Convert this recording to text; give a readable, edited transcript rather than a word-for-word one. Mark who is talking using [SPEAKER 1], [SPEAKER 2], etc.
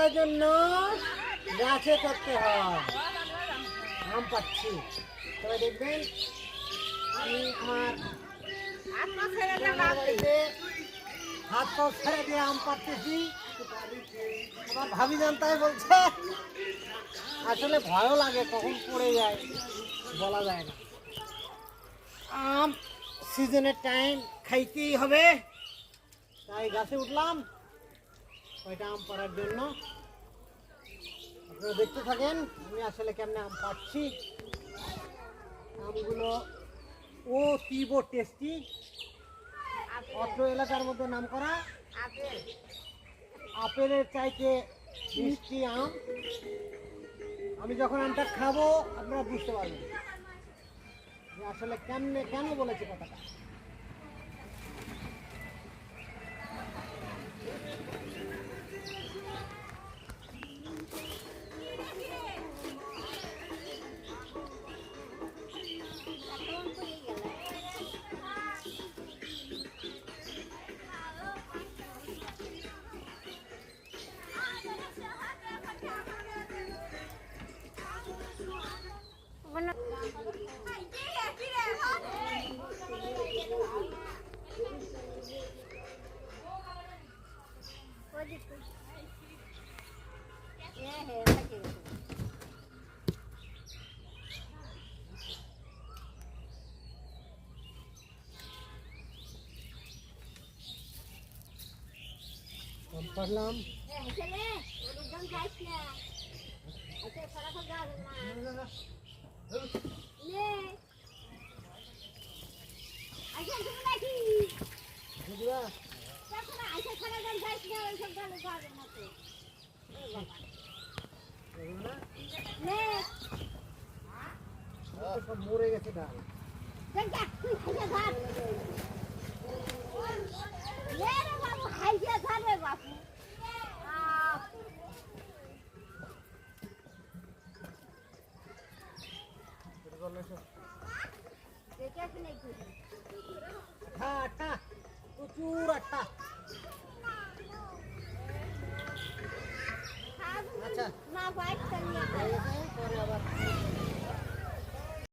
[SPEAKER 1] পাড়ার জন্য গাছে চড়তে হয়। আম পাচ্ছি, তবে দেখবেন আমি আমার বাড়িতে হাত পা ছেড়ে দিয়ে আম পাড়তেছি। আমার ভাবি জানতাই বলছে আসলে ভয়ও লাগে, কখন পড়ে যায় বলা যায় না। আম সিজনের টাইম খাইতেই হবে, তাই গাছে উঠলাম কয়টা আম পাড়ার জন্য। আপনারা দেখতে থাকেন আমি আসলে কেমনে আম পাচ্ছি। আমগুলো অতীব টেস্টি, অত্র এলাকার মধ্যে নাম করা আপেলের চাইতে মিষ্টি আম। আমি যখন আমটা খাবো আপনারা বুঝতে পারবেন যে আসলে কেমনে কেন বলেছে কথাটা। পারলাম সব মরে গেছে ডাল। আটা প্রচুর আটা। আচ্ছা পরে আবার